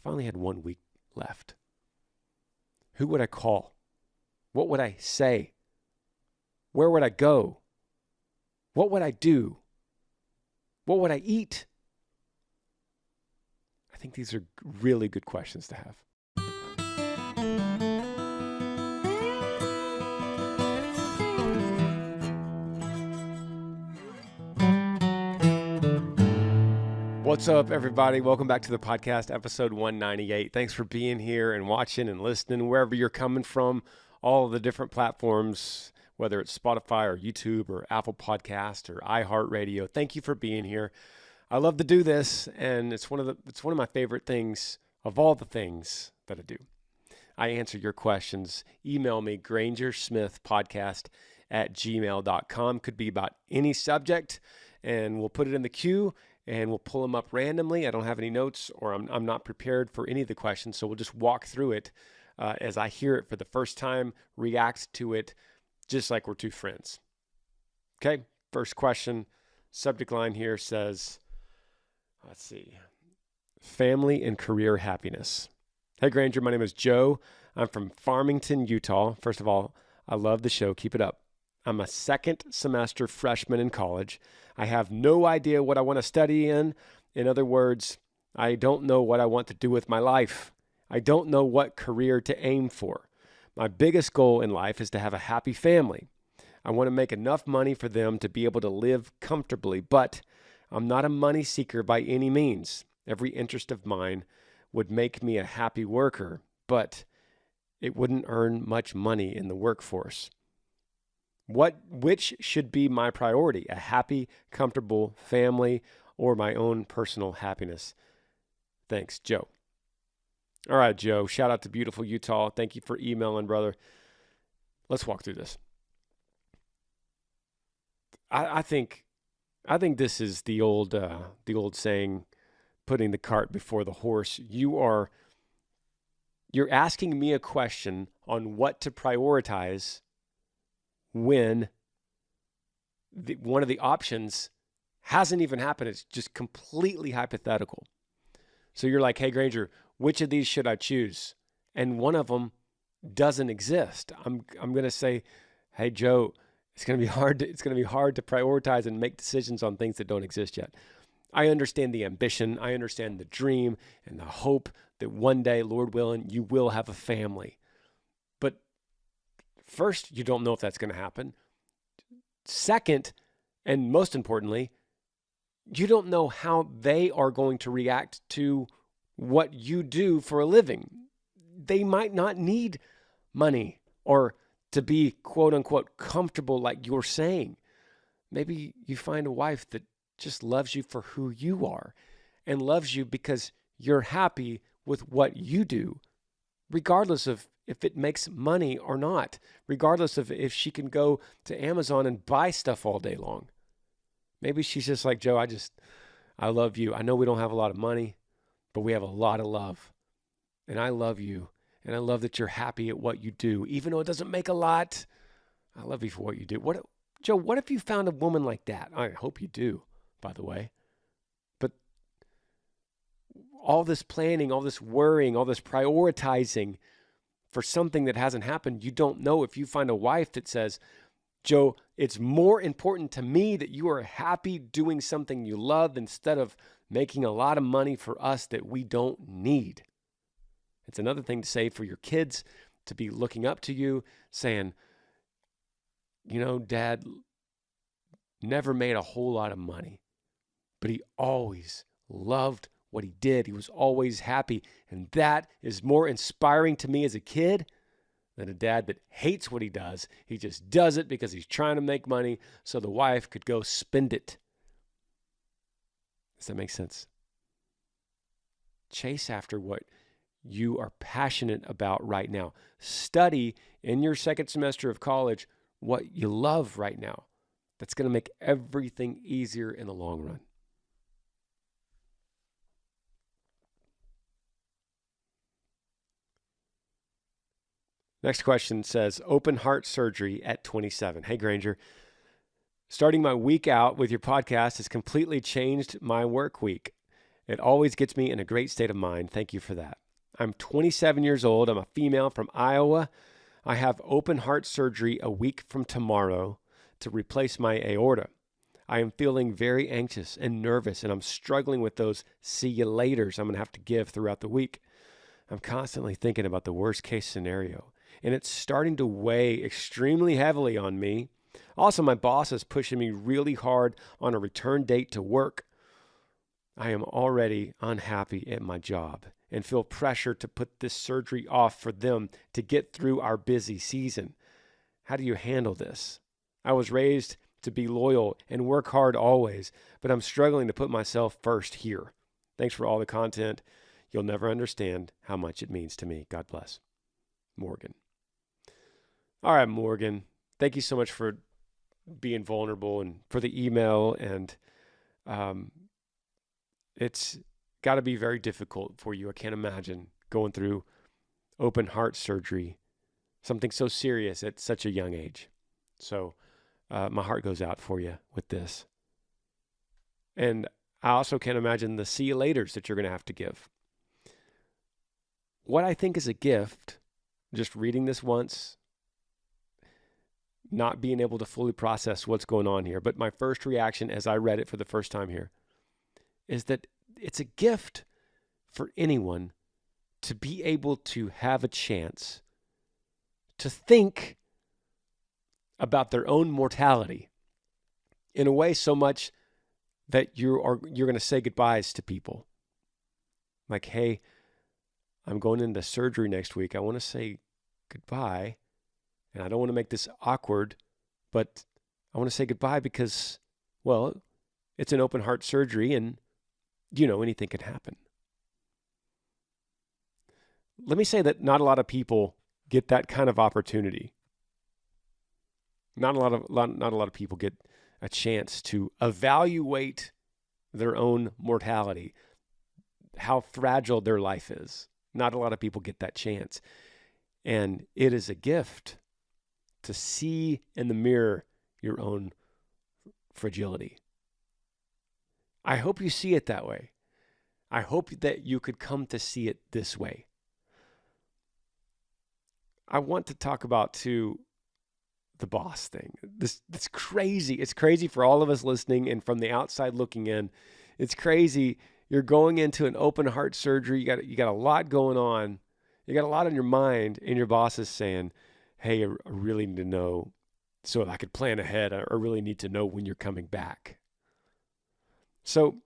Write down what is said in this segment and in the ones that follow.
if I only had 1 week left, who would I call? What would I say? Where would I go? What would I do? What would I eat? I think these are really good questions to have. What's up, everybody? Welcome back to the podcast, episode 198. Thanks for being here and watching and listening, wherever you're coming from, all of the different platforms, whether it's Spotify or YouTube or Apple Podcast or iHeartRadio. Thank you for being here. I love to do this, and it's one of my favorite things of all the things that I do. I answer your questions. Email me, Granger Smith Podcast @gmail.com. Could be about any subject, and we'll put it in the queue. And we'll pull them up randomly. I don't have any notes, or I'm not prepared for any of the questions, so we'll just walk through it as I hear it for the first time, react to it just like we're two friends. Okay, first question. Subject line here says, let's see, family and career happiness. Hey, Granger, my name is Joe. I'm from Farmington, Utah. First of all, I love the show. Keep it up. I'm a second semester freshman in college. I have no idea what I want to study in. In other words, I don't know what I want to do with my life. I don't know what career to aim for. My biggest goal in life is to have a happy family. I want to make enough money for them to be able to live comfortably, but I'm not a money seeker by any means. Every interest of mine would make me a happy worker, but it wouldn't earn much money in the workforce. Which should be my priority? A happy, comfortable family or my own personal happiness? Thanks, Joe. All right, Joe. Shout out to beautiful Utah. Thank you for emailing, brother. Let's walk through this. I think this is the old saying, putting the cart before the horse. You're asking me a question on what to prioritize when one of the options hasn't even happened. It's just completely hypothetical. So you're like, hey, Granger, which of these should I choose? And one of them doesn't exist. I'm going to say, hey, Joe, it's going to be hard to prioritize and make decisions on things that don't exist yet. I understand the ambition. I understand the dream and the hope that one day, Lord willing, you will have a family. But first, you don't know if that's going to happen. Second, and most importantly, you don't know how they are going to react to what you do for a living. They might not need money or to be quote unquote comfortable like you're saying. Maybe you find a wife that just loves you for who you are and loves you because you're happy with what you do, regardless of if it makes money or not, regardless of if she can go to Amazon and buy stuff all day long. Maybe she's just like, Joe, I love you. I know we don't have a lot of money, but we have a lot of love. And I love you. And I love that you're happy at what you do. Even though it doesn't make a lot, I love you for what you do. Joe, what if you found a woman like that? I hope you do, by the way. But all this planning, all this worrying, all this prioritizing for something that hasn't happened, you don't know if you find a wife that says, Joe, it's more important to me that you are happy doing something you love instead of making a lot of money for us that we don't need. It's another thing to say for your kids to be looking up to you, saying, you know, Dad never made a whole lot of money, but he always loved what he did. He was always happy. And that is more inspiring to me as a kid than a dad that hates what he does. He just does it because he's trying to make money so the wife could go spend it. Does that make sense? Chase after what you are passionate about right now. Study in your second semester of college what you love right now. That's going to make everything easier in the long run. Next question says, open heart surgery at 27. Hey, Granger. Starting my week out with your podcast has completely changed my work week. It always gets me in a great state of mind. Thank you for that. I'm 27 years old. I'm a female from Iowa. I have open heart surgery a week from tomorrow to replace my aorta. I am feeling very anxious and nervous, and I'm struggling with those see you laters I'm going to have to give throughout the week. I'm constantly thinking about the worst case scenario, and it's starting to weigh extremely heavily on me. Also, my boss is pushing me really hard on a return date to work. I am already unhappy at my job and feel pressure to put this surgery off for them to get through our busy season. How do you handle this? I was raised to be loyal and work hard always, but I'm struggling to put myself first here. Thanks for all the content. You'll never understand how much it means to me. God bless. Morgan. All right, Morgan. Thank you so much for being vulnerable and for the email. And it's got to be very difficult for you. I can't imagine going through open heart surgery, something so serious at such a young age. So my heart goes out for you with this. And I also can't imagine the see you laters that you're going to have to give. What I think is a gift, just reading this once, not being able to fully process what's going on here, but my first reaction as I read it for the first time here is that it's a gift for anyone to be able to have a chance to think about their own mortality in a way so much that you're going to say goodbyes to people. Like, hey, I'm going into surgery next week. I want to say goodbye, and I don't want to make this awkward, but I want to say goodbye because, well, it's an open heart surgery and, anything can happen. Let me say that not a lot of people get that kind of opportunity. Not a lot of people get a chance to evaluate their own mortality, how fragile their life is. Not a lot of people get that chance. And it is a gift to see in the mirror your own fragility. I hope you see it that way. I hope that you could come to see it this way. I want to talk about, too, the boss thing. This crazy. It's crazy for all of us listening and from the outside looking in. It's crazy. You're going into an open heart surgery. You got a lot going on. You got a lot on your mind, and your boss is saying, hey, I really need to know so I could plan ahead. I really need to know when you're coming back. So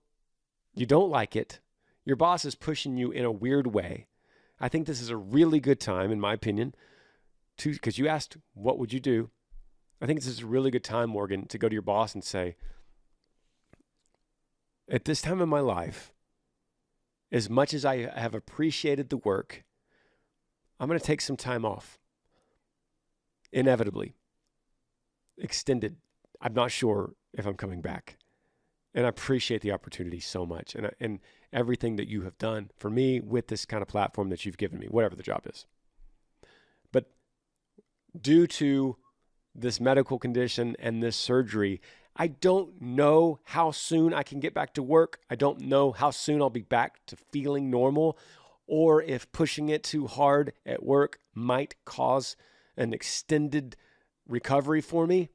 you don't like it. Your boss is pushing you in a weird way. I think this is a really good time, in my opinion, because you asked, what would you do? I think this is a really good time, Morgan, to go to your boss and say, at this time in my life, as much as I have appreciated the work, I'm going to take some time off. Inevitably. Extended. I'm not sure if I'm coming back. And I appreciate the opportunity so much and everything that you have done for me with this kind of platform that you've given me, whatever the job is. But due to this medical condition and this surgery, I don't know how soon I can get back to work. I don't know how soon I'll be back to feeling normal, or if pushing it too hard at work might cause an extended recovery for me.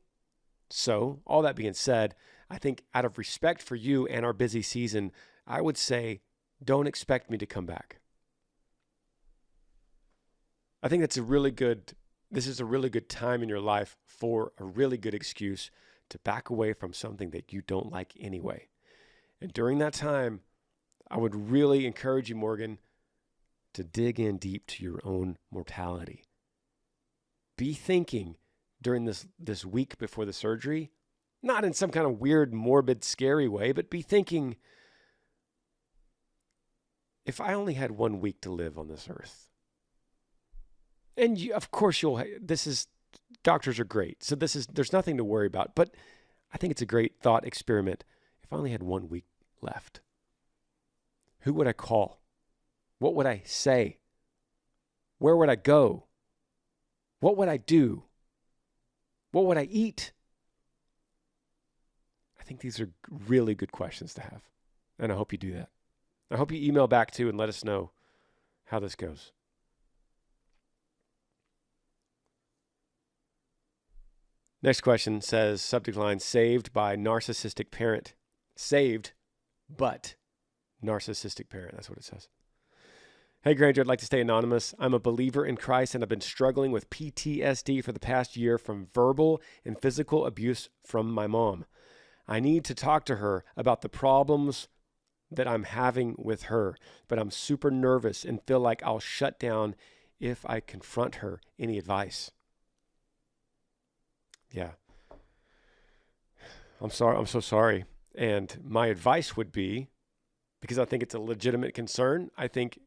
So, all that being said, I think out of respect for you and our busy season, I would say don't expect me to come back. I think this is a really good time in your life for a really good excuse to back away from something that you don't like anyway. And during that time, I would really encourage you, Morgan, to dig in deep to your own mortality. Be thinking during this week before the surgery, not in some kind of weird, morbid, scary way, but be thinking, if I only had 1 week to live on this earth, and of course doctors are great, so there's nothing to worry about, but I think it's a great thought experiment. If I only had 1 week left, who would I call? What would I say? Where would I go? What would I do? What would I eat? I think these are really good questions to have, and I hope you do that. I hope you email back too and let us know how this goes. Next question says, subject line, saved by narcissistic parent. Saved, but narcissistic parent. That's what it says. Hey, Granger, I'd like to stay anonymous. I'm a believer in Christ, and I've been struggling with PTSD for the past year from verbal and physical abuse from my mom. I need to talk to her about the problems that I'm having with her, but I'm super nervous and feel like I'll shut down if I confront her. Any advice? Yeah. I'm sorry. I'm so sorry. And my advice would be, because I think it's a legitimate concern, I think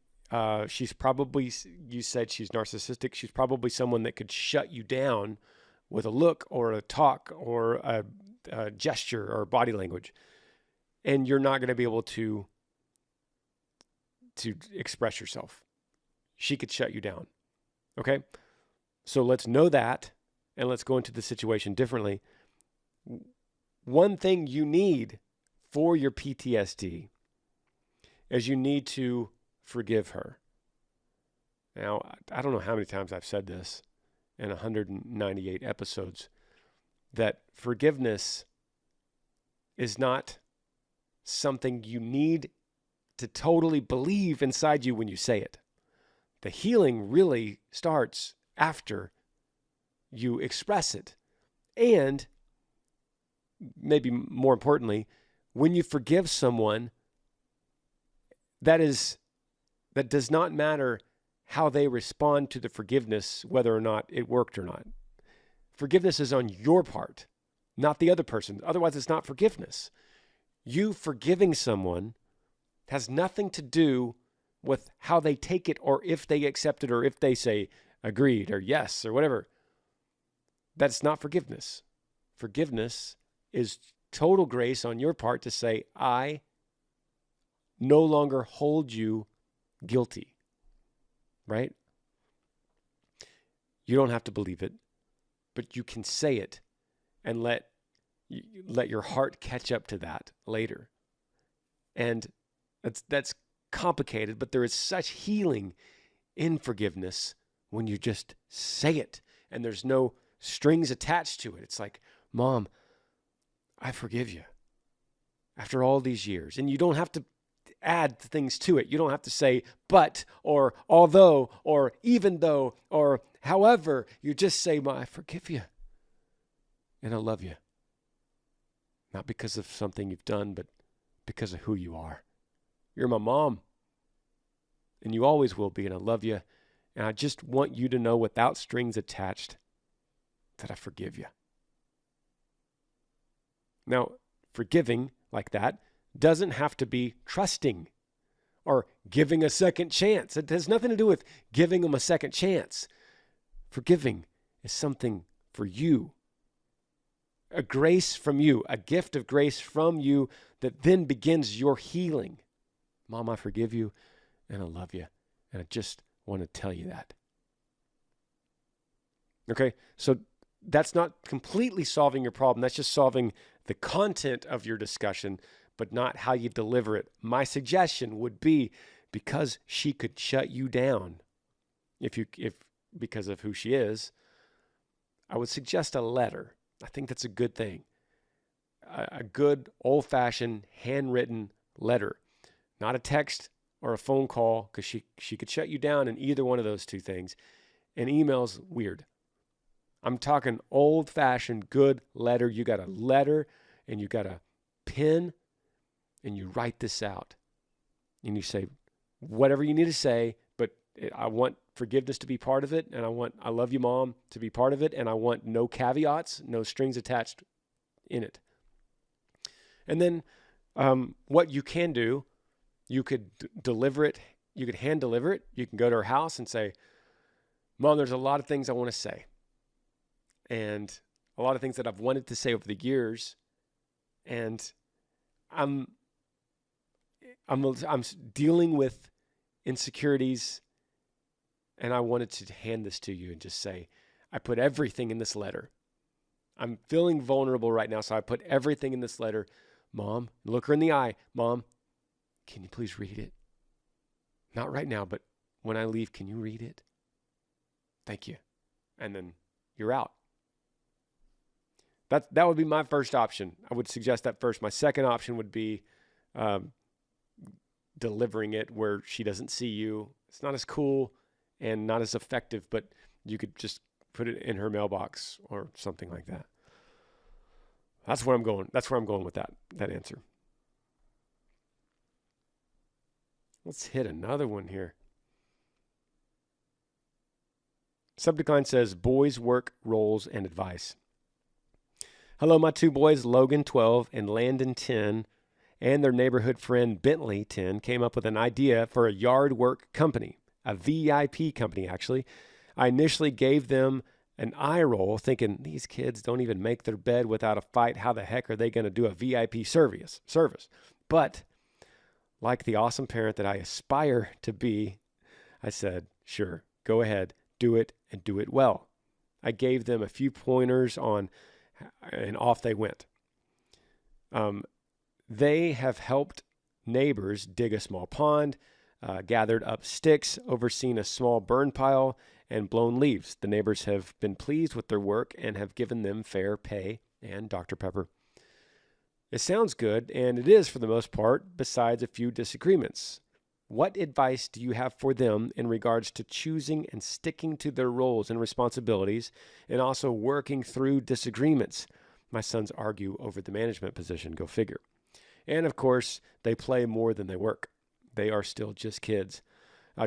she's probably, you said she's narcissistic. She's probably someone that could shut you down with a look or a talk or a gesture or body language. And you're not going to be able to express yourself. She could shut you down. Okay? So let's know that, and let's go into the situation differently. One thing you need for your PTSD is you need to forgive her. Now, I don't know how many times I've said this in 198 episodes, that forgiveness is not something you need to totally believe inside you when you say it. The healing really starts after you express it. And maybe more importantly, when you forgive someone, that does not matter how they respond to the forgiveness, whether or not it worked or not. Forgiveness is on your part, not the other person. Otherwise, it's not forgiveness. You forgiving someone has nothing to do with how they take it, or if they accept it, or if they say agreed or yes or whatever. That's not forgiveness. Forgiveness is total grace on your part to say, I no longer hold you guilty, right? You don't have to believe it, but you can say it and let your heart catch up to that later. And that's complicated, but there is such healing in forgiveness when you just say it and there's no strings attached to it. It's like, Mom, I forgive you after all these years. And you don't have to add things to it. You don't have to say, but, or although, or even though, or however. You just say, I forgive you and I love you. Not because of something you've done, but because of who you are. You're my mom, and you always will be, and I love you. And I just want you to know, without strings attached, that I forgive you. Now, forgiving like that doesn't have to be trusting or giving a second chance. It has nothing to do with giving them a second chance. Forgiving is something for you. A grace from you, a gift of grace from you that then begins your healing. Mom, I forgive you and I love you. And I just want to tell you that. Okay, so that's not completely solving your problem. That's just solving the content of your discussion, but not how you deliver it. My suggestion would be, because she could shut you down if because of who she is, I would suggest a letter. I think that's a good thing. A good old-fashioned handwritten letter, not a text or a phone call, because she could shut you down in either one of those two things. And email's weird. I'm talking old-fashioned good letter. You got a letter and you got a pen and you write this out. And you say whatever you need to say, but I want forgiveness to be part of it, and I love you, Mom, to be part of it, and I want no caveats, no strings attached in it. And then what you can do, you could deliver it, you could hand deliver it. You can go to her house and say, Mom, there's a lot of things I want to say. And a lot of things that I've wanted to say over the years. And I'm dealing with insecurities, and I wanted to hand this to you and just say, I put everything in this letter. I'm feeling vulnerable right now, so I put everything in this letter. Mom, look her in the eye. Mom, can you please read it? Not right now, but when I leave, can you read it? Thank you. And then you're out. That would be my first option. I would suggest that first. My second option would be delivering it where she doesn't see you. It's not as cool and not as effective, but you could just put it in her mailbox or something like that. That's where I'm going. That's where I'm going with that answer. Let's hit another one here. Subject line says, boys, work, roles, and advice. Hello, my two boys, Logan, 12, and Landon, 10, and their neighborhood friend, Bentley, 10, came up with an idea for a yard work company, a VIP company, actually. I initially gave them an eye roll, thinking, these kids don't even make their bed without a fight. How the heck are they going to do a VIP service? But like the awesome parent that I aspire to be, I said, sure, go ahead, do it, and do it well. I gave them a few pointers on, and off they went. They have helped neighbors dig a small pond, gathered up sticks, overseen a small burn pile, and blown leaves. The neighbors have been pleased with their work and have given them fair pay and Dr. Pepper. It sounds good, and it is for the most part, besides a few disagreements. What advice do you have for them in regards to choosing and sticking to their roles and responsibilities and also working through disagreements? My sons argue over the management position, go figure. And of course, they play more than they work. They are still just kids.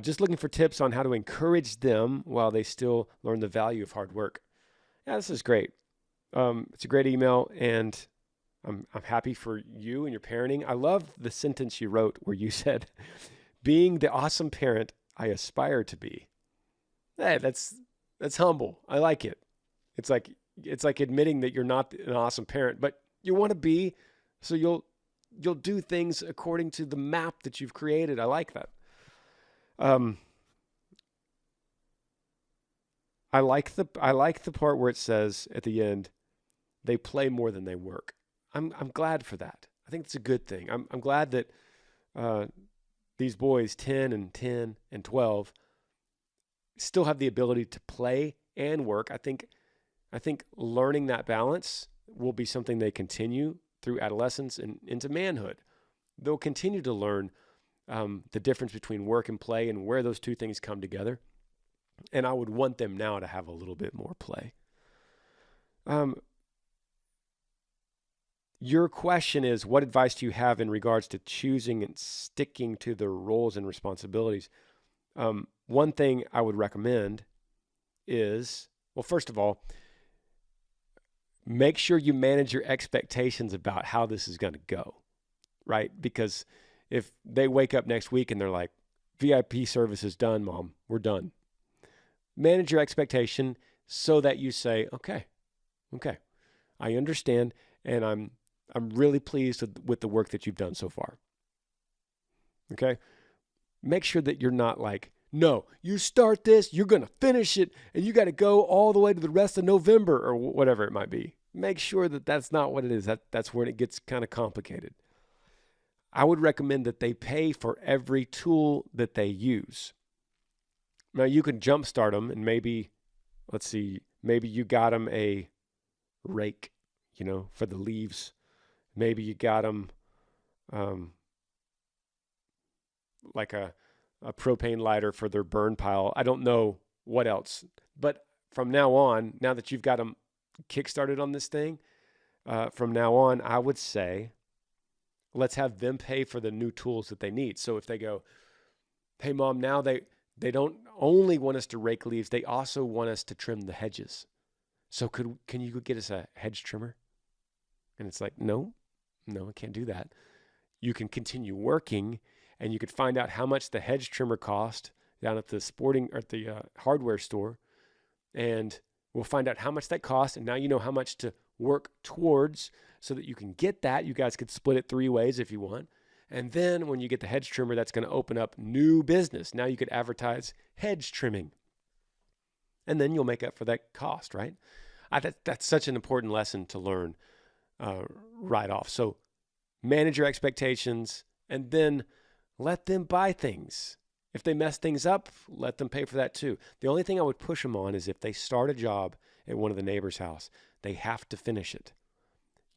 Just looking for tips on how to encourage them while they still learn the value of hard work. Yeah, this is great. It's a great email, and I'm happy for you and your parenting. I love the sentence you wrote where you said, being the awesome parent I aspire to be. Hey, that's humble. I like it. It's like admitting that you're not an awesome parent, but you want to be, so you'll do things according to the map that you've created. I like that. I like the part where it says at the end, they play more than they work. I'm glad for that. I think it's a good thing. I'm glad that these boys, 10 and 12, still have the ability to play and work. I think learning that balance will be something they continue through adolescence and into manhood. They'll continue to learn the difference between work and play and where those two things come together. And I would want them now to have a little bit more play. Your question is, what advice do you have in regards to choosing and sticking to the roles and responsibilities? One thing I would recommend is, well, first of all, make sure you manage your expectations about how this is going to go, right? Because if they wake up next week and they're like, VIP service is done, Mom, we're done. Manage your expectation so that you say, okay, I understand, and I'm really pleased with the work that you've done so far. Okay? Make sure that you're not like, no, you start this, you're going to finish it, and you got to go all the way to the rest of November or whatever it might be. Make sure that that's not what it is. That's where it gets kind of complicated. I would recommend that they pay for every tool that they use. Now, you can jumpstart them, and maybe you got them a rake, for the leaves. Maybe you got them like a propane lighter for their burn pile. I don't know what else. But from now on, now that you've got them kickstarted on this thing, from now on, I would say, let's have them pay for the new tools that they need. So if they go, hey, Mom, now they don't only want us to rake leaves, they also want us to trim the hedges. So can you go get us a hedge trimmer? And it's like, no, I can't do that. You can continue working, and you could find out how much the hedge trimmer cost down at the hardware store, and we'll find out how much that costs, and now you know how much to work towards so that you can get that. You guys could split it 3 ways if you want. And then when you get the hedge trimmer, that's going to open up new business. Now you could advertise hedge trimming. And then you'll make up for that cost, right? That's such an important lesson to learn right off. So manage your expectations, and then let them buy things. If they mess things up, let them pay for that too. The only thing I would push them on is if they start a job at one of the neighbor's house, they have to finish it.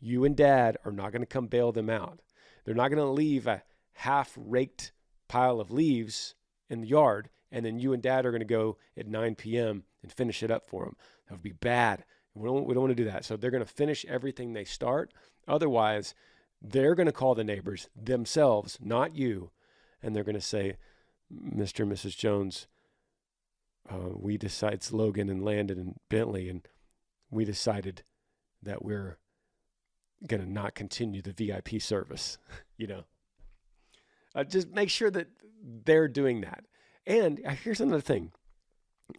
You and dad are not going to come bail them out. They're not going to leave a half-raked pile of leaves in the yard, and then you and dad are going to go at 9 p.m. and finish it up for them. That would be bad. We don't want to do that. So they're going to finish everything they start. Otherwise, they're going to call the neighbors themselves, not you, and they're going to say, Mr. and Mrs. Jones, we decided, it's Logan and Landon and Bentley, and we decided that we're going to not continue the VIP service, Just make sure that they're doing that. And here's another thing.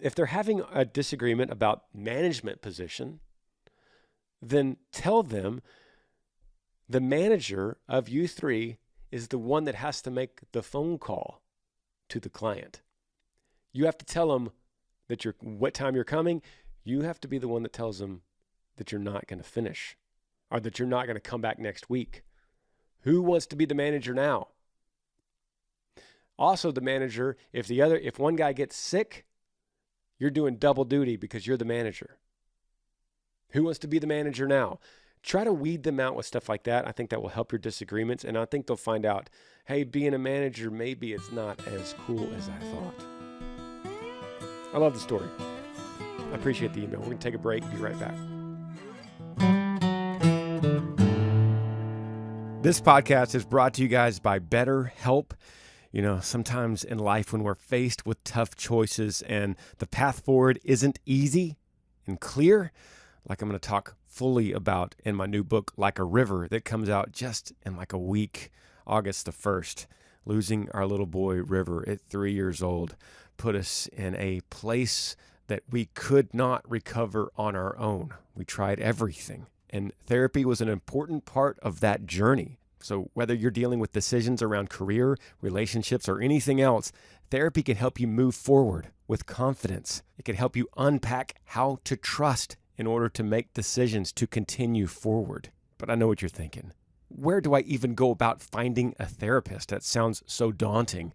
If they're having a disagreement about management position, then tell them the manager of you three is the one that has to make the phone call to the client. You have to tell them that what time you're coming. You have to be the one that tells them that you're not going to finish or that you're not going to come back next week. Who wants to be the manager now? Also, the manager, if one guy gets sick, you're doing double duty because you're the manager. Who wants to be the manager now? Try to weed them out with stuff like that. I think that will help your disagreements, and I think they'll find out, hey, being a manager, maybe it's not as cool as I thought. I love the story. I appreciate the email. We're going to take a break. Be right back. This podcast is brought to you guys by BetterHelp. Sometimes in life when we're faced with tough choices and the path forward isn't easy and clear, like I'm going to talk fully about in my new book, Like a River, that comes out just in like a week, August the 1st. Losing our little boy, River, at 3 years old, put us in a place that we could not recover on our own. We tried everything, and therapy was an important part of that journey. So whether you're dealing with decisions around career, relationships, or anything else, therapy can help you move forward with confidence. It can help you unpack how to trust in order to make decisions to continue forward. But I know what you're thinking. Where do I even go about finding a therapist? That sounds so daunting.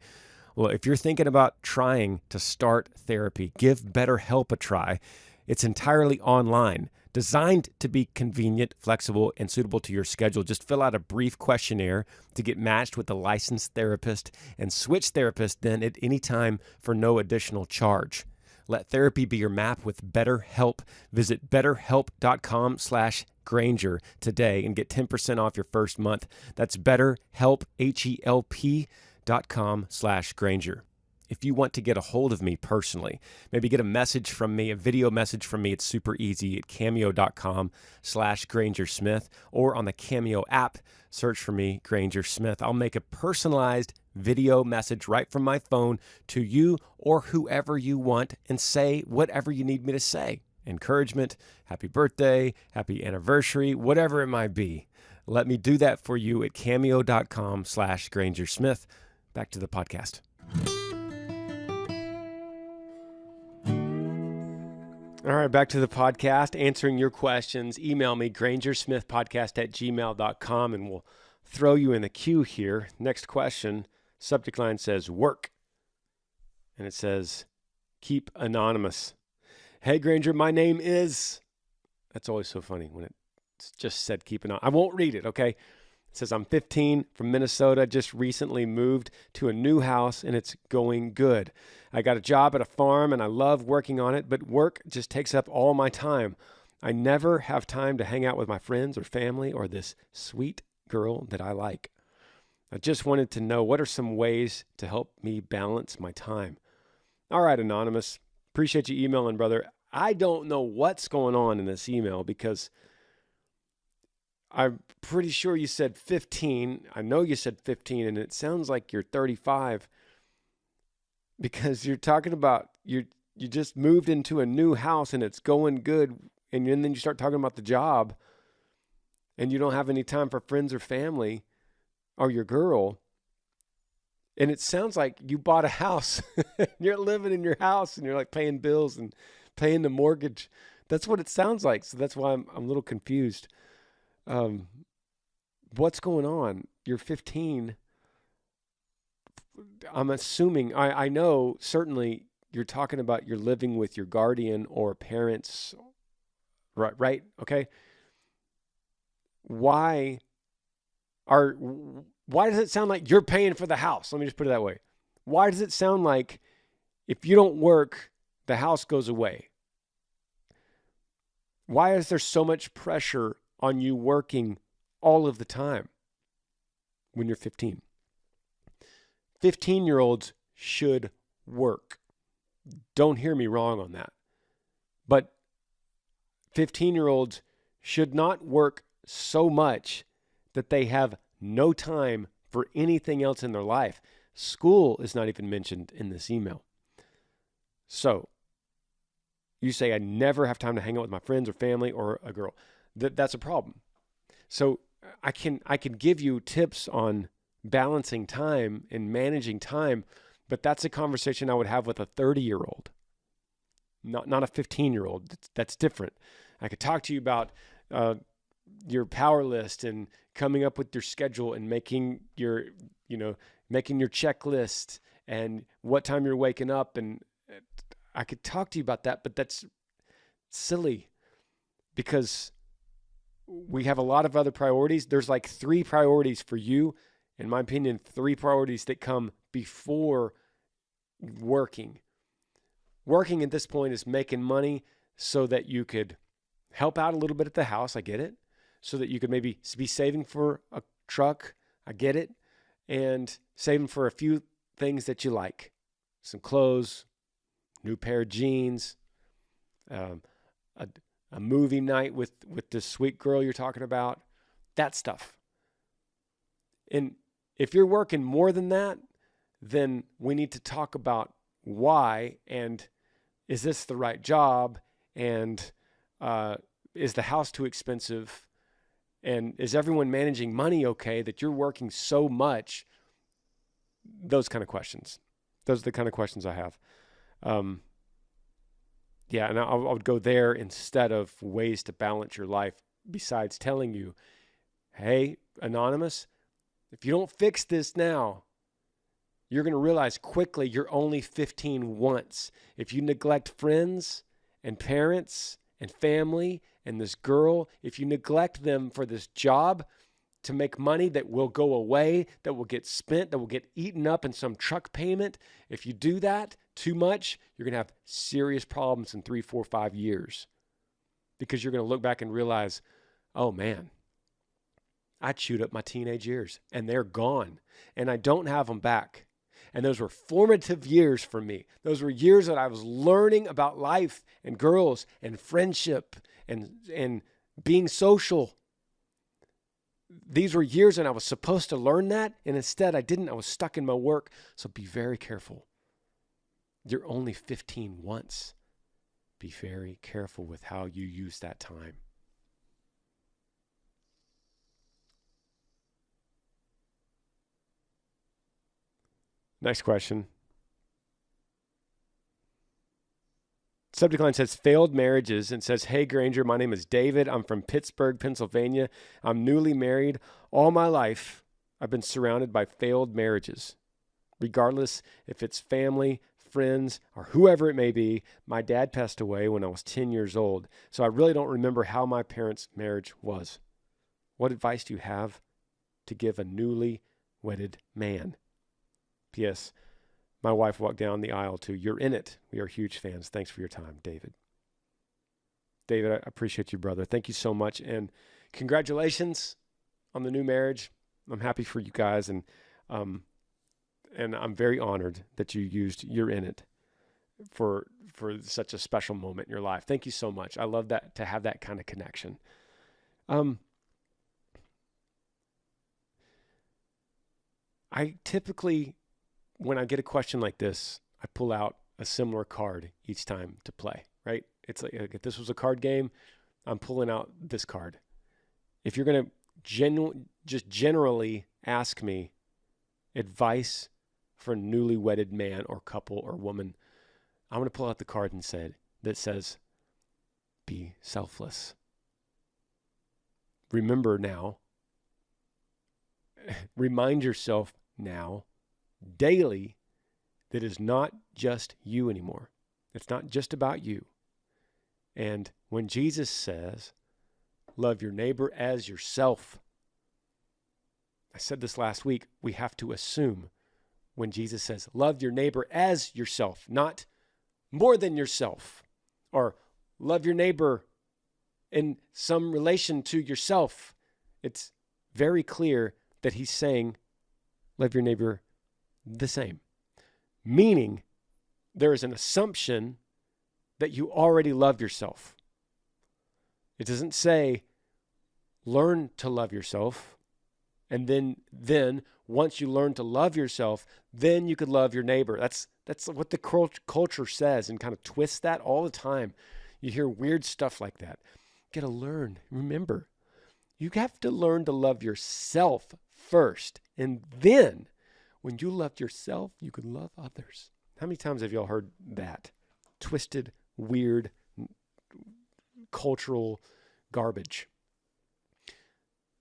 Well, if you're thinking about trying to start therapy, give BetterHelp a try. It's entirely online, designed to be convenient, flexible, and suitable to your schedule. Just fill out a brief questionnaire to get matched with a licensed therapist and switch therapists then at any time for no additional charge. Let therapy be your map with BetterHelp. Visit betterhelp.com/Granger today and get 10% off your first month. That's BetterHelp, HELP.com/Granger. If you want to get a hold of me personally, maybe get a message from me, a video message from me, it's super easy at cameo.com/Granger Smith, or on the Cameo app, search for me, Granger Smith. I'll make a personalized video message right from my phone to you or whoever you want and say whatever you need me to say. Encouragement, happy birthday, happy anniversary, whatever it might be. Let me do that for you at cameo.com/Granger Smith. Back to the podcast. All right, back to the podcast, answering your questions. Email me, grangersmithpodcast@gmail.com, and we'll throw you in the queue here. Next question, subject line says work, and it says keep anonymous. Hey, Granger, my name is... That's always so funny when it's just said keep anonymous. I won't read it, okay? It says, I'm 15 from Minnesota, just recently moved to a new house, and it's going good. I got a job at a farm, and I love working on it, but work just takes up all my time. I never have time to hang out with my friends or family or this sweet girl that I like. I just wanted to know, what are some ways to help me balance my time? All right, Anonymous. Appreciate you emailing, brother. I don't know what's going on in this email because I'm pretty sure you said 15. I know you said 15, and it sounds like you're 35 because you're talking about you just moved into a new house and it's going good, and then you start talking about the job and you don't have any time for friends or family or your girl. And it sounds like you bought a house. You're living in your house and you're like paying bills and paying the mortgage. That's what it sounds like. So that's why I'm a little confused. What's going on? You're 15. I'm assuming, I know certainly you're talking about you're living with your guardian or parents, right? Right? Okay. Why are, why does it sound like you're paying for the house? Let me just put it that way. Why does it sound like if you don't work, the house goes away? Why is there so much pressure on you working all of the time when you're 15? 15-year-olds should work. Don't hear me wrong on that. But 15-year-olds should not work so much that they have no time for anything else in their life. School is not even mentioned in this email. So you say, I never have time to hang out with my friends or family or a girl. That's a problem. So I can give you tips on balancing time and managing time, but that's a conversation I would have with a 30-year-old, not a 15-year-old. That's different. I could talk to you about your power list and coming up with your schedule and making your checklist and what time you're waking up. And I could talk to you about that, but that's silly because we have a lot of other priorities. There's like 3 priorities for you, in my opinion, 3 priorities that come before working. Working at this point is making money so that you could help out a little bit at the house. I get it. So that you could maybe be saving for a truck. I get it. And saving for a few things that you like. Some clothes, new pair of jeans, a movie night with this sweet girl you're talking about, that stuff. And if you're working more than that, then we need to talk about why, and is this the right job, and is the house too expensive, and is everyone managing money okay that you're working so much? Those kind of questions. Those are the kind of questions I have. Yeah, and I would go there instead of ways to balance your life besides telling you, hey, Anonymous, if you don't fix this now, you're going to realize quickly you're only 15 once. If you neglect friends and parents and family and this girl, if you neglect them for this job to make money that will go away, that will get spent, that will get eaten up in some truck payment, if you do that too much, you're going to have serious problems in 3, 4, 5 years because you're going to look back and realize, oh man, I chewed up my teenage years and they're gone and I don't have them back. And those were formative years for me. Those were years that I was learning about life and girls and friendship and being social. These were years and I was supposed to learn that, and instead I didn't. I was stuck in my work. So be very careful. You're only 15 once. Be very careful with how you use that time. Next question. Subject line says failed marriages and says, hey, Granger, my name is David. I'm from Pittsburgh, Pennsylvania. I'm newly married. All my life, I've been surrounded by failed marriages. Regardless if it's family, friends, or whoever it may be, my dad passed away when I was 10 years old. So I really don't remember how my parents' marriage was. What advice do you have to give a newly wedded man? P.S. My wife walked down the aisle to You're in it. We are huge fans. Thanks for your time, David. David, I appreciate you, brother. Thank you so much. And congratulations on the new marriage. I'm happy for you guys. And I'm very honored that you used You're in it for such a special moment in your life. Thank you so much. I love that, to have that kind of connection. I typically, when I get a question like this, I pull out a similar card each time to play, right? It's like if this was a card game, I'm pulling out this card. If you're going to just generally ask me advice for a newly wedded man or couple or woman, I'm going to pull out the card that says, be selfless. Remember now, remind yourself now daily that is not just you anymore. It's not just about you. And when Jesus says, love your neighbor as yourself, I said this last week, we have to assume when Jesus says, love your neighbor as yourself, not more than yourself, or love your neighbor in some relation to yourself. It's very clear that he's saying, love your neighbor the same. Meaning, there is an assumption that you already love yourself. It doesn't say, learn to love yourself, and then once you learn to love yourself, then you could love your neighbor. That's what the culture says, and kind of twists that all the time. You hear weird stuff like that. You got to learn. Remember, you have to learn to love yourself first, and then when you love yourself, you can love others. How many times have y'all heard that? Twisted, weird, cultural garbage.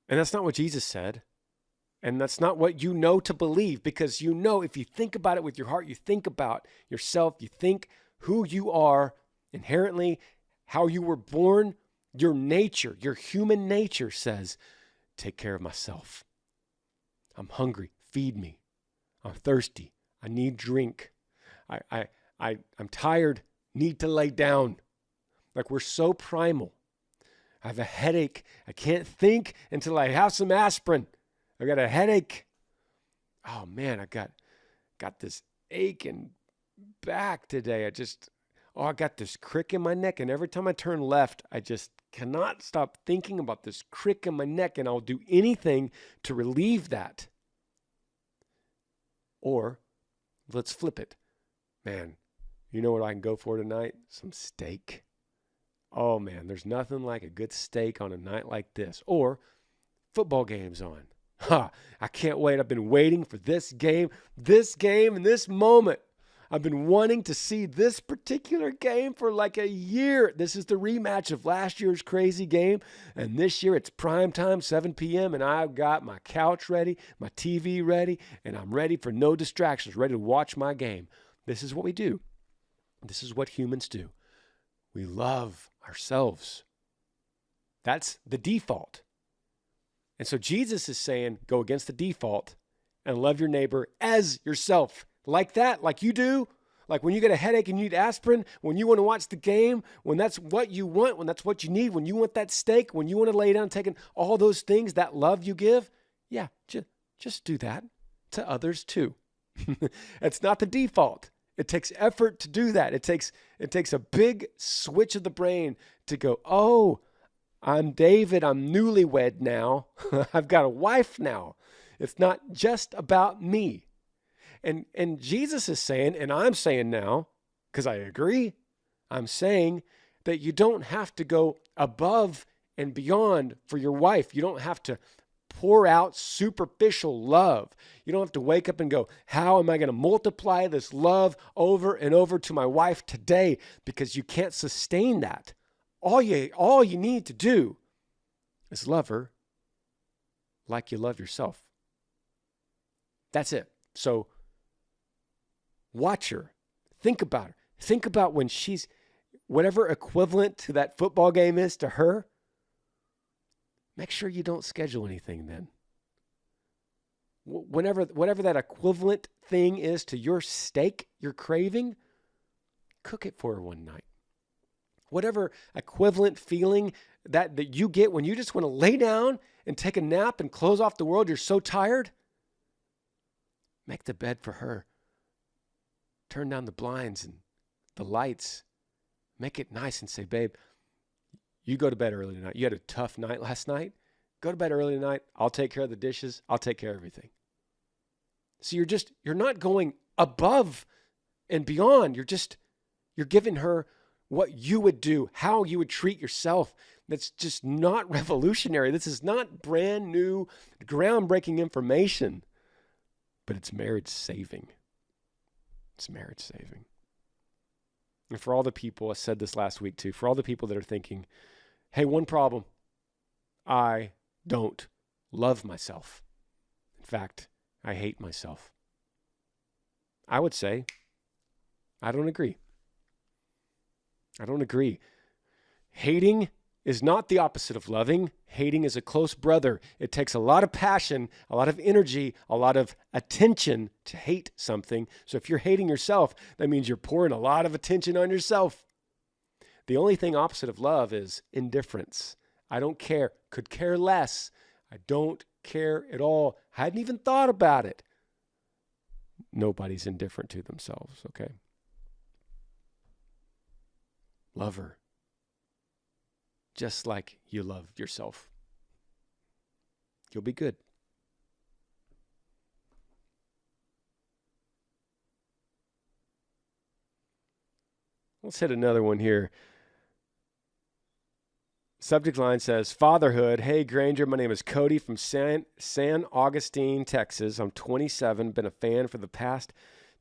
And that's not what Jesus said. And that's not what you know to believe, because you know, if you think about it with your heart, you think about yourself, you think who you are inherently, how you were born, your nature, your human nature says, take care of myself. I'm hungry, feed me. I'm thirsty, I need drink. I'm tired, need to lay down. Like, we're so primal. I have a headache. I can't think until I have some aspirin. I got a headache. Oh man, I got this ache in back today. I got this crick in my neck, and every time I turn left, I just cannot stop thinking about this crick in my neck, and I'll do anything to relieve that. Or let's flip it. Man, you know what I can go for tonight? Some steak. Oh man, there's nothing like a good steak on a night like this. Or football game's on. I can't wait. I've been waiting for this game, and this moment. I've been wanting to see this particular game for like a year. This is the rematch of last year's crazy game. And this year it's prime time, 7 p.m. And I've got my couch ready, my TV ready, and I'm ready for no distractions, ready to watch my game. This is what we do. This is what humans do. We love ourselves. That's the default. And so Jesus is saying, go against the default and love your neighbor as yourself. Like that, like you do. Like when you get a headache and you need aspirin, when you want to watch the game, when that's what you want, when that's what you need, when you want that steak, when you want to lay down taking all those things, that love you give, yeah, just do that to others too. It's not the default. It takes effort to do that. It takes a big switch of the brain to go, oh, I'm David, I'm newlywed now. I've got a wife now. It's not just about me. And Jesus is saying, and I'm saying now, because I agree, I'm saying that you don't have to go above and beyond for your wife. You don't have to pour out superficial love. You don't have to wake up and go, how am I going to multiply this love over and over to my wife today? Because you can't sustain that. All you need to do is love her like you love yourself. That's it. So watch her. Think about her. Think about when she's, whatever equivalent to that football game is to her, make sure you don't schedule anything then. Whatever that equivalent thing is to your steak you're craving, cook it for her one night. Whatever equivalent feeling that you get when you just want to lay down and take a nap and close off the world, you're so tired, make the bed for her. Turn down the blinds and the lights. Make it nice and say, babe, you go to bed early tonight. You had a tough night last night. Go to bed early tonight. I'll take care of the dishes. I'll take care of everything. So you're not going above and beyond. You're giving her what you would do, how you would treat yourself. That's just not revolutionary. This is not brand new, groundbreaking information, but it's marriage saving. It's marriage saving. And for all the people, I said this last week too, for all the people that are thinking, hey, one problem, I don't love myself. In fact, I hate myself. I would say, I don't agree. I don't agree. Hating is not the opposite of loving. Hating is a close brother. It takes a lot of passion, a lot of energy, a lot of attention to hate something. So if you're hating yourself, that means you're pouring a lot of attention on yourself. The only thing opposite of love is indifference. I don't care, could care less. I don't care at all. Hadn't even thought about it. Nobody's indifferent to themselves, okay? Love her just like you love yourself. You'll be good. Let's hit another one here. Subject line says, fatherhood. Hey, Granger, my name is Cody from San Augustine, Texas. I'm 27, been a fan for the past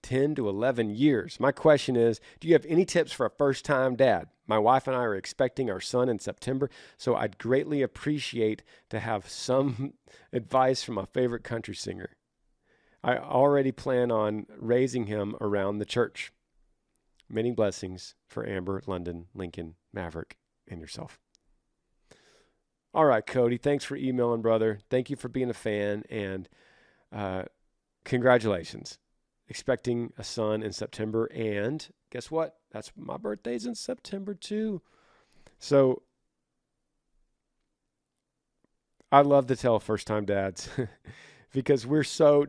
10 to 11 years. My question is, do you have any tips for a first-time dad? My wife and I are expecting our son in September, so I'd greatly appreciate to have some advice from my favorite country singer. I already plan on raising him around the church. Many blessings for Amber, London, Lincoln, Maverick, and yourself. All right, Cody, thanks for emailing, brother. Thank you for being a fan, and congratulations. Expecting a son in September, and guess what? That's my birthday's in September too. So I love to tell first-time dads because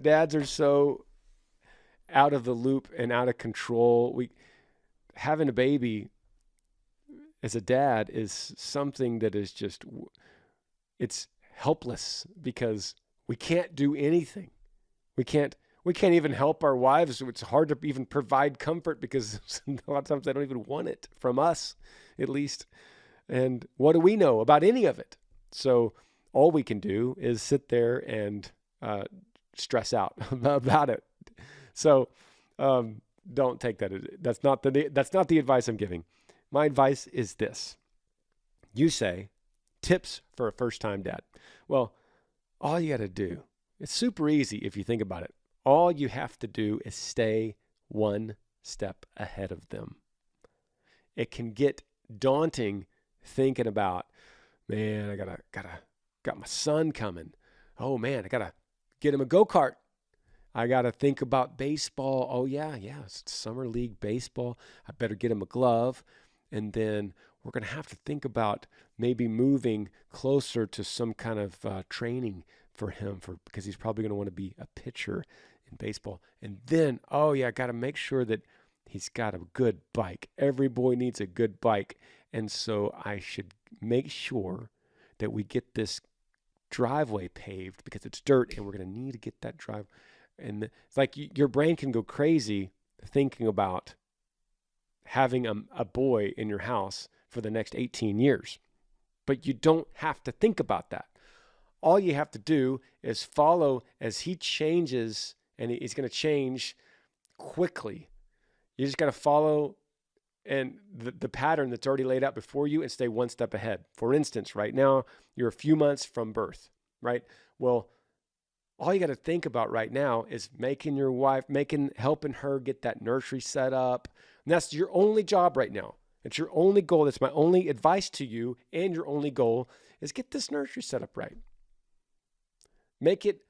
dads are so out of the loop and out of control. Having a baby as a dad is something that is just, it's helpless because we can't do anything. We can't even help our wives. It's hard to even provide comfort because a lot of times they don't even want it from us, at least. And what do we know about any of it? So all we can do is sit there and stress out about it. So don't take that. That's not the advice I'm giving. My advice is this. You say, tips for a first-time dad. Well, all you got to do, it's super easy if you think about it. All you have to do is stay one step ahead of them. It can get daunting thinking about, man, got my son coming. Oh man, I gotta get him a go-kart. I gotta think about baseball. Oh yeah, it's summer league baseball. I better get him a glove. And then we're gonna have to think about maybe moving closer to some kind of training for him because he's probably gonna want to be a pitcher in baseball. And then, I got to make sure that he's got a good bike. Every boy needs a good bike. And so I should make sure that we get this driveway paved because it's dirt and we're going to need to get that drive. And it's like your brain can go crazy thinking about having a boy in your house for the next 18 years. But you don't have to think about that. All you have to do is follow as he changes, and he's going to change quickly. You just got to follow and the pattern that's already laid out before you and stay one step ahead. For instance, right now, you're a few months from birth, right? Well, all you got to think about right now is helping her get that nursery set up. And that's your only job right now. It's your only goal. That's my only advice to you. And your only goal is get this nursery set up right. Make it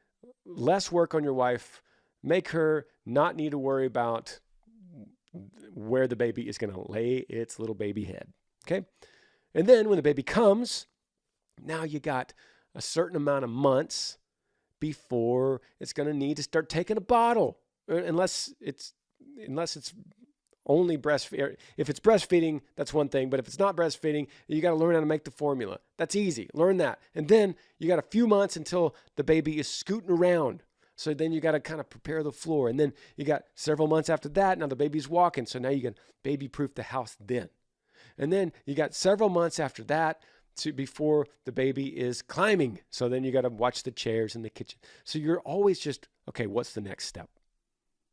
less work on your wife. Make her not need to worry about where the baby is going to lay its little baby head. Okay. And then when the baby comes, now you got a certain amount of months before it's going to need to start taking a bottle, unless it's only breastfeeding. If it's breastfeeding, that's one thing. But if it's not breastfeeding, you got to learn how to make the formula. That's easy. Learn that. And then you got a few months until the baby is scooting around. So then you got to kind of prepare the floor. And then you got several months after that. Now the baby's walking. So now you can baby-proof the house then. And then you got several months after that before the baby is climbing. So then you got to watch the chairs in the kitchen. So you're always just, okay, what's the next step?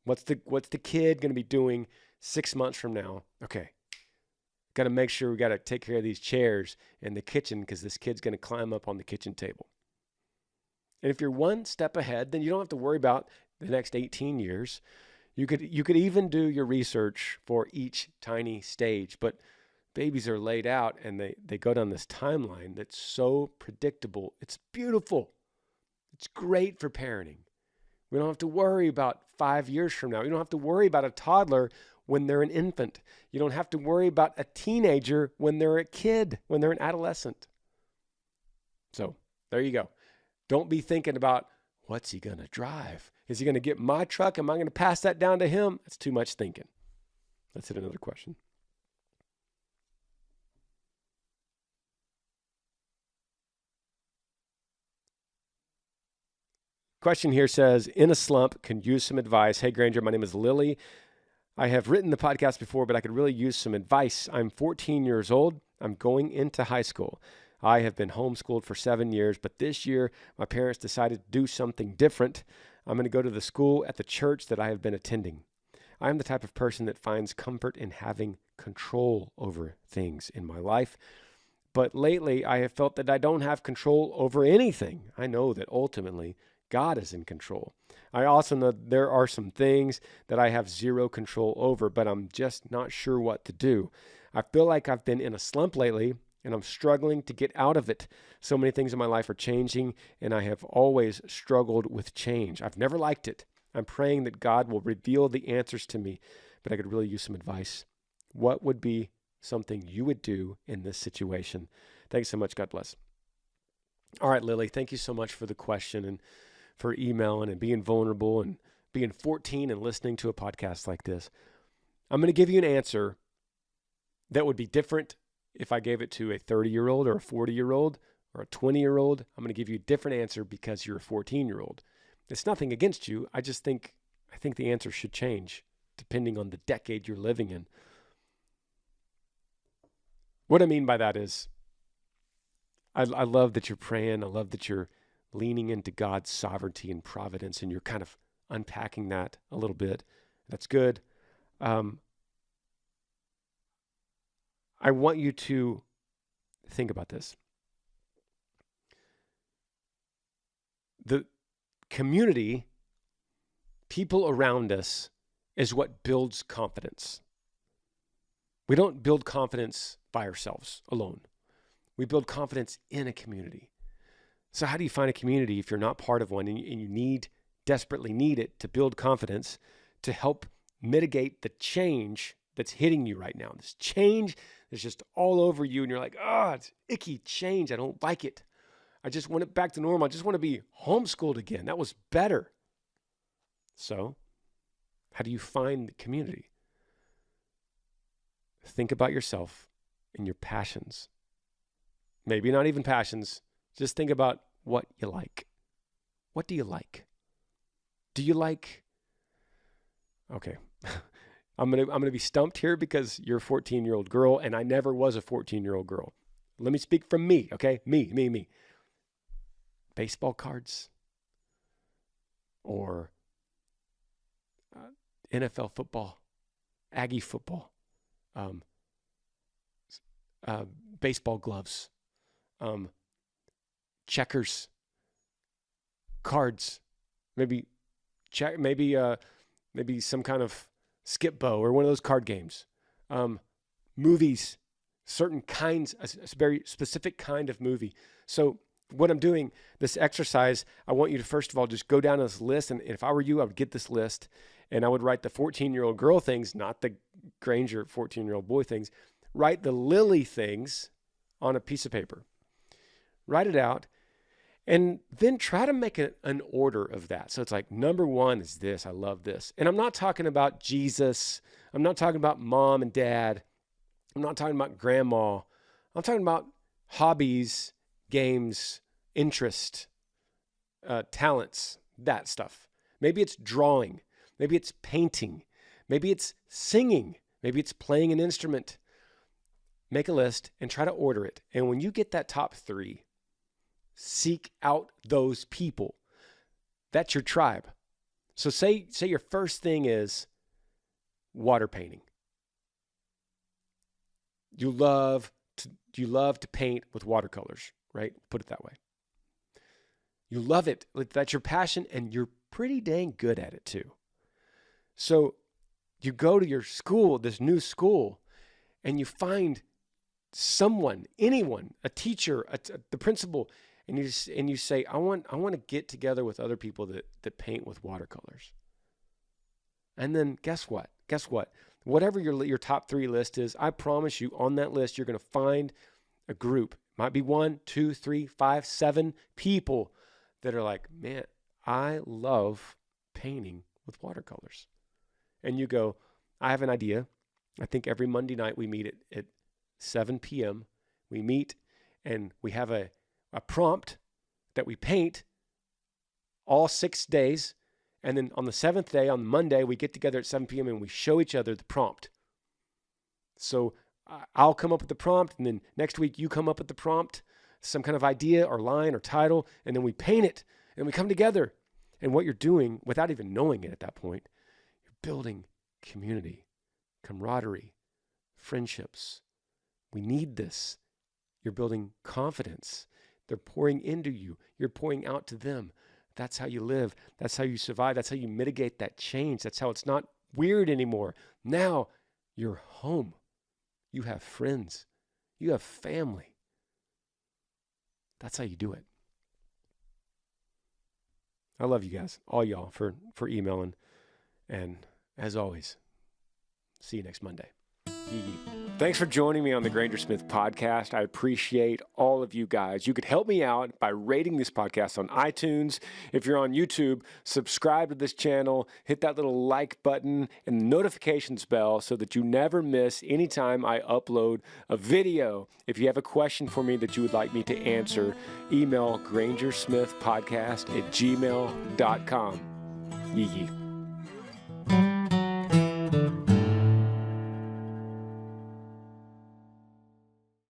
What's the kid going to be doing 6 months from now? Okay, got to make sure we got to take care of these chairs in the kitchen because this kid's going to climb up on the kitchen table. And if you're one step ahead, then you don't have to worry about the next 18 years. You could even do your research for each tiny stage, but babies are laid out and they go down this timeline that's so predictable. It's beautiful. It's great for parenting. We don't have to worry about 5 years from now. You don't have to worry about a toddler when they're an infant. You don't have to worry about a teenager when they're a kid, when they're an adolescent. So there you go. Don't be thinking about, what's he going to drive? Is he going to get my truck? Am I going to pass that down to him? That's too much thinking. Let's hit another question. Question here says, in a slump, can use some advice. Hey, Granger, my name is Lily. I have written the podcast before, but I could really use some advice. I'm 14 years old. I'm going into high school. I have been homeschooled for 7 years, but this year my parents decided to do something different. I'm going to go to the school at the church that I have been attending. I am the type of person that finds comfort in having control over things in my life. But lately I have felt that I don't have control over anything. I know that ultimately God is in control. I also know there are some things that I have zero control over, but I'm just not sure what to do. I feel like I've been in a slump lately, and I'm struggling to get out of it. So many things in my life are changing, and I have always struggled with change. I've never liked it. I'm praying that God will reveal the answers to me, but I could really use some advice. What would be something you would do in this situation? Thanks so much. God bless. All right, Lily, thank you so much for the question and for emailing and being vulnerable and being 14 and listening to a podcast like this. I'm going to give you an answer that would be different if I gave it to a 30-year-old or a 40-year-old or a 20-year-old. I'm going to give you a different answer because you're a 14-year-old. It's nothing against you. I think the answer should change depending on the decade you're living in. What I mean by that is I love that you're praying. I love that you're leaning into God's sovereignty and providence, and you're kind of unpacking that a little bit. That's good. I want you to think about this. The community, people around us, is what builds confidence. We don't build confidence by ourselves alone. We build confidence in a community. So how do you find a community if you're not part of one and you desperately need it to build confidence to help mitigate the change that's hitting you right now? This change that's just all over you and you're like, it's icky change. I don't like it. I just want it back to normal. I just want to be homeschooled again. That was better. So how do you find the community? Think about yourself and your passions. Maybe not even passions. Just think about what you like. What do you like? Do you like... Okay. I'm gonna be stumped here because you're a 14-year-old girl and I never was a 14-year-old girl. Let me speak from me, okay? Me. Baseball cards or NFL football, Aggie football, baseball gloves, checkers, cards, maybe some kind of skip bow or one of those card games, movies, certain kinds, a very specific kind of movie. So what I'm doing, this exercise, I want you to first of all just go down this list, and if I were you, I would get this list and I would write the 14-year-old girl things, not the Granger 14-year-old boy things. Write the Lily things on a piece of paper. Write it out. And then try to make an order of that. So it's like, number one is this. I love this. And I'm not talking about Jesus. I'm not talking about mom and dad. I'm not talking about grandma. I'm talking about hobbies, games, interest, talents, that stuff. Maybe it's drawing. Maybe it's painting. Maybe it's singing. Maybe it's playing an instrument. Make a list and try to order it. And when you get that top 3, seek out those people. That's your tribe. So say your first thing is water painting. You love to paint with watercolors, right? Put it that way. You love it. That's your passion and you're pretty dang good at it too. So you go to your school, this new school, and you find someone, anyone, a teacher, the principal, and you say, I want to get together with other people that paint with watercolors. And then guess what? Whatever your top 3 list is, I promise you on that list, you're going to find a group. Might be 1, 2, 3, 5, 7 people that are like, man, I love painting with watercolors. And you go, I have an idea. I think every Monday night we meet at 7 p.m. We meet and we have a prompt that we paint all 6 days. And then on the 7th day, on Monday, we get together at 7 p.m. and we show each other the prompt. So I'll come up with the prompt, and then next week you come up with the prompt, some kind of idea or line or title, and then we paint it and we come together. And what you're doing, without even knowing it at that point, you're building community, camaraderie, friendships. We need this. You're building confidence. They're pouring into you. You're pouring out to them. That's how you live. That's how you survive. That's how you mitigate that change. That's how it's not weird anymore. Now you're home. You have friends. You have family. That's how you do it. I love you guys, all y'all, for emailing. And as always, see you next Monday. Yee yee. Thanks for joining me on the Granger Smith Podcast. I appreciate all of you guys. You could help me out by rating this podcast on iTunes. If you're on YouTube, subscribe to this channel, hit that little like button and the notifications bell so that you never miss any time I upload a video. If you have a question for me that you would like me to answer, email grangersmithpodcast@gmail.com. Yee yee.